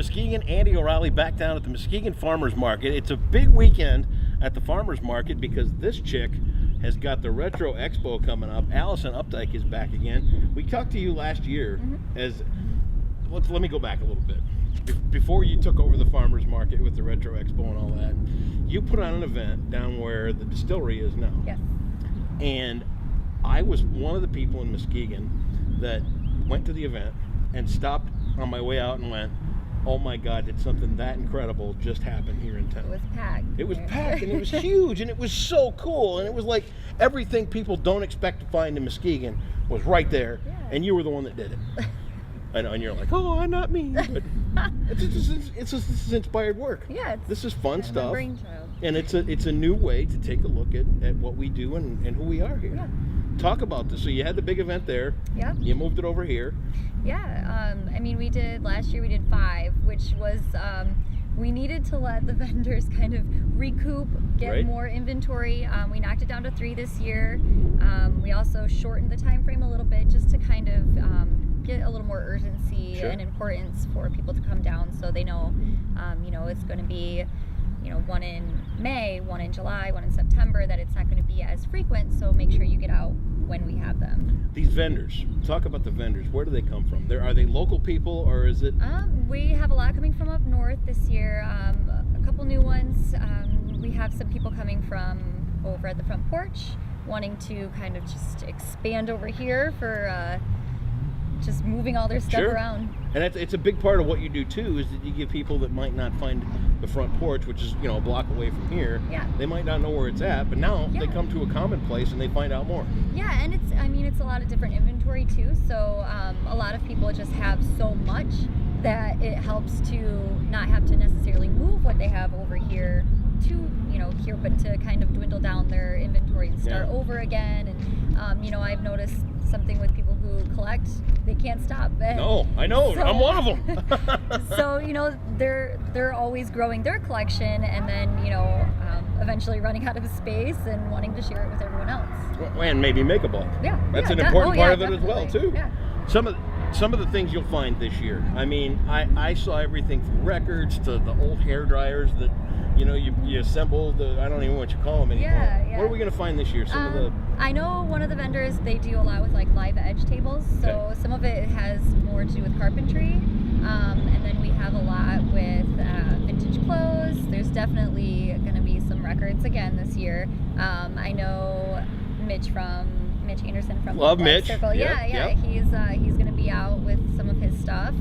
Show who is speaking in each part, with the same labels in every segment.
Speaker 1: Muskegon. Andy O'Reilly back down at the Muskegon Farmers Market. It's a big weekend at the Farmers Market because this chick has got the Retro Expo coming up. Allison Updike is back again. We talked to you last year as, let me go back a little bit. Before you took over the Farmers Market with the Retro Expo and all that, you put on an event down where the distillery is now.
Speaker 2: Yes.
Speaker 1: And I was one of the people in Muskegon that went to the event and stopped on my way out and went, oh my God, did something that incredible just happen here in town?
Speaker 2: It was packed.
Speaker 1: It was packed, and it was huge, and it was so cool, and it was like everything people don't expect to find in Muskegon was right there, and you were the one that did it. I know, and you're like, oh, not me, but it's just inspired work.
Speaker 2: Yeah,
Speaker 1: this is fun stuff,
Speaker 2: brainchild.
Speaker 1: And it's a new way to take a look at what we do and who we are here.
Speaker 2: Yeah.
Speaker 1: Talk about this. So you had the big event there.
Speaker 2: Yeah.
Speaker 1: You moved it over here.
Speaker 2: Yeah. I mean, last year we did 5, which was we needed to let the vendors kind of recoup, get more inventory. We knocked it down to 3 this year. We also shortened the time frame a little bit just to kind of get a little more urgency and importance for people to come down, so they know, it's going to be, one in May, one in July, one in September, that it's not going to be as frequent, so make sure you get out when we have them.
Speaker 1: These vendors, talk about the vendors. Where do they come from? Are they local people, or is it?
Speaker 2: We have a lot coming from up north this year, a couple new ones. We have some people coming from over at the front porch, wanting to kind of just expand over here for just moving all their stuff around.
Speaker 1: And it's a big part of what you do too, is that you give people that might not find the front porch, which is a block away from here.
Speaker 2: Yeah.
Speaker 1: They might not know where it's at, but now they come to a common place and they find out more.
Speaker 2: Yeah, and it's a lot of different inventory too. So a lot of people just have so much that it helps to not have to necessarily move what they have over here to here, but to kind of dwindle down their inventory and start over again. And I've noticed something with people who collect, they can't stop.
Speaker 1: No, I know. So, I'm one of them.
Speaker 2: So they're always growing their collection, and then eventually running out of space and wanting to share it with everyone else.
Speaker 1: And maybe make a bulk.
Speaker 2: Yeah,
Speaker 1: that's an important part of it
Speaker 2: definitely.
Speaker 1: as well too.
Speaker 2: Yeah.
Speaker 1: Some of the things you'll find this year. I mean, I saw everything from records to the old hair dryers that you assemble. I don't even know what you call them anymore.
Speaker 2: Yeah.
Speaker 1: What are we going to find this year?
Speaker 2: I know one of the vendors, they do a lot with like live edge tables. So some of it has more to do with carpentry. And then we have a lot with vintage clothes. There's definitely going to be some records again this year. I know Mitch Anderson from
Speaker 1: Love
Speaker 2: Black
Speaker 1: Mitch.
Speaker 2: Circle. Yeah. He's going to be out with some of his stuff.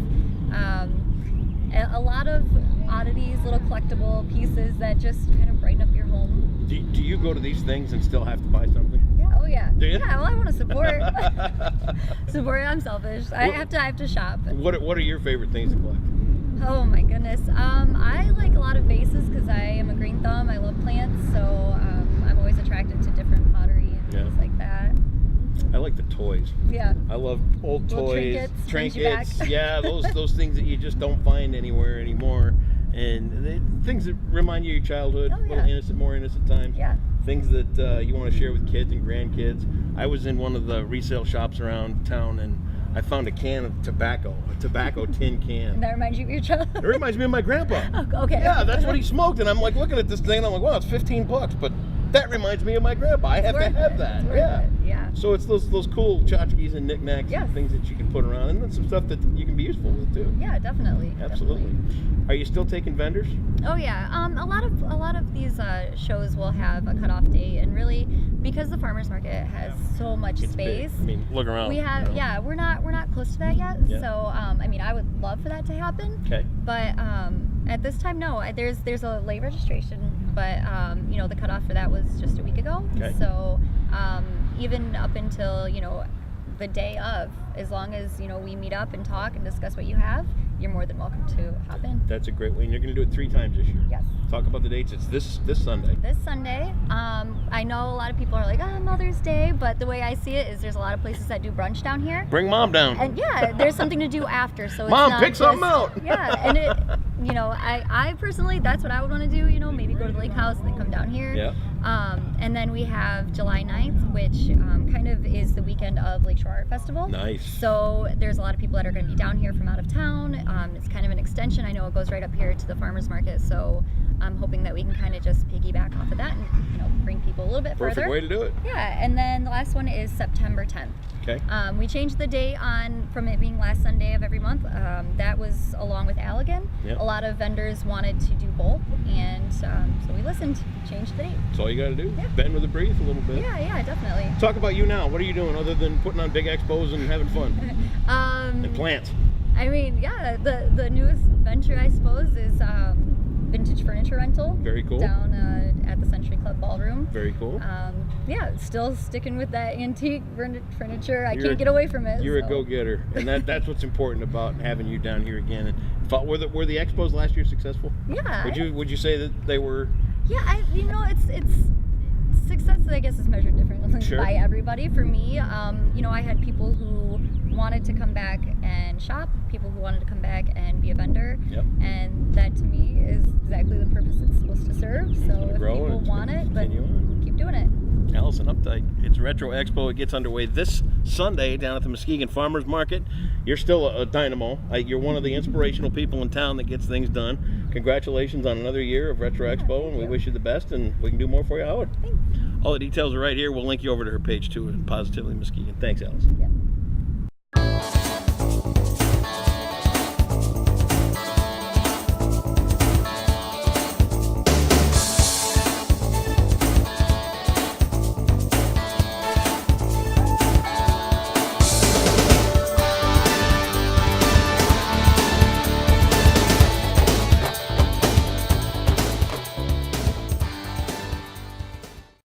Speaker 2: A lot of oddities, little collectible pieces that just kind of brighten up your home.
Speaker 1: Do you go to these things and still have to buy something?
Speaker 2: Yeah. Oh yeah.
Speaker 1: Do you?
Speaker 2: Yeah. Well, I want to support. I'm selfish. I have to shop.
Speaker 1: What are your favorite things to collect?
Speaker 2: Oh my goodness. I like a lot of vases because I am a green thumb. I love plants, so I'm always attracted to different pottery and things like that.
Speaker 1: I like the toys.
Speaker 2: Yeah.
Speaker 1: I love old
Speaker 2: little
Speaker 1: toys,
Speaker 2: trinkets.
Speaker 1: Yeah, those things that you just don't find anywhere anymore, and things that remind you of your childhood, little more innocent times.
Speaker 2: Yeah.
Speaker 1: Things that you want to share with kids and grandkids. I was in one of the resale shops around town, and I found a can of tobacco, a tobacco tin can.
Speaker 2: And that reminds you of your childhood?
Speaker 1: It reminds me of my grandpa.
Speaker 2: Oh, okay.
Speaker 1: Yeah, that's what he smoked, and I'm like looking at this thing, and I'm like, wow, it's $15, but that reminds me of my grandpa. I have to have that.
Speaker 2: Yeah.
Speaker 1: So it's those cool tchotchkes and knickknacks and things that you can put around, and then some stuff that you can be useful with too.
Speaker 2: Yeah, definitely.
Speaker 1: Absolutely. Are you still taking vendors?
Speaker 2: Oh yeah. A lot of these shows will have a cutoff date, and really because the farmers market has so much space.
Speaker 1: Big. I mean, look around.
Speaker 2: We have we're not close to that yet. Yeah. So I would love for that to happen.
Speaker 1: Okay.
Speaker 2: But at this time, no. There's a late registration, but the cutoff for that was just a week ago.
Speaker 1: Okay.
Speaker 2: So even up until the day of, as long as we meet up and talk and discuss what you have, you're more than welcome to hop in.
Speaker 1: That's a great way, and you're going to do it 3 times this year.
Speaker 2: Yes.
Speaker 1: Talk about the dates. It's this Sunday.
Speaker 2: This Sunday. I know a lot of people are like, Mother's Day, but the way I see it is there's a lot of places that do brunch down here.
Speaker 1: Bring Mom down.
Speaker 2: And there's something to do after. So it's
Speaker 1: Mom,
Speaker 2: not
Speaker 1: pick something out.
Speaker 2: Yeah, and I personally, that's what I would want to do. Maybe go to the lake house and then come down here.
Speaker 1: Yeah.
Speaker 2: And then we have July 9th, which kind of is the weekend of Lakeshore Art Festival.
Speaker 1: Nice.
Speaker 2: So there's a lot of people that are going to be down here from out of town. It's kind of an extension. I know it goes right up here to the farmers market, so I'm hoping that we can kind of just piggyback off of that and bring people a little bit further.
Speaker 1: Perfect way to do it.
Speaker 2: Yeah, and then the last one is September 10th.
Speaker 1: Okay.
Speaker 2: We changed the date from it being last Sunday of every month. That was along with Allegan.
Speaker 1: Yep.
Speaker 2: A lot of vendors wanted to do both, and so we listened, changed the date.
Speaker 1: That's all you got to do.
Speaker 2: Yeah.
Speaker 1: Bend with a breeze a little bit.
Speaker 2: Yeah, definitely.
Speaker 1: Talk about you now. What are you doing other than putting on big expos and having fun? And plants.
Speaker 2: I mean, yeah, the newest venture, I suppose, is vintage furniture rental.
Speaker 1: Very cool.
Speaker 2: Down at the Century Club Ballroom.
Speaker 1: Very cool.
Speaker 2: Yeah, still sticking with that antique furniture. I can't get away from it.
Speaker 1: You're a go-getter, and that's what's important about having you down here again. And were the expos last year successful?
Speaker 2: Yeah.
Speaker 1: Would you say that they were?
Speaker 2: Yeah, it's success, I guess, is measured differently by everybody. For me, I had people who wanted to come back and shop, people who wanted to come back and be a vendor, and that to me is exactly the purpose it's supposed to serve. So if people want it, but keep doing it.
Speaker 1: Allison Updike, it's Retro Expo. It gets underway this Sunday down at the Muskegon Farmers Market. You're still a dynamo. You're one of the inspirational people in town that gets things done. Congratulations on another year of Retro Expo, and we wish you the best, and we can do more for you, Howard.
Speaker 2: Thanks.
Speaker 1: All the details are right here. We'll link you over to her page too at Positively Muskegon. Thanks, Allison.
Speaker 2: Yeah.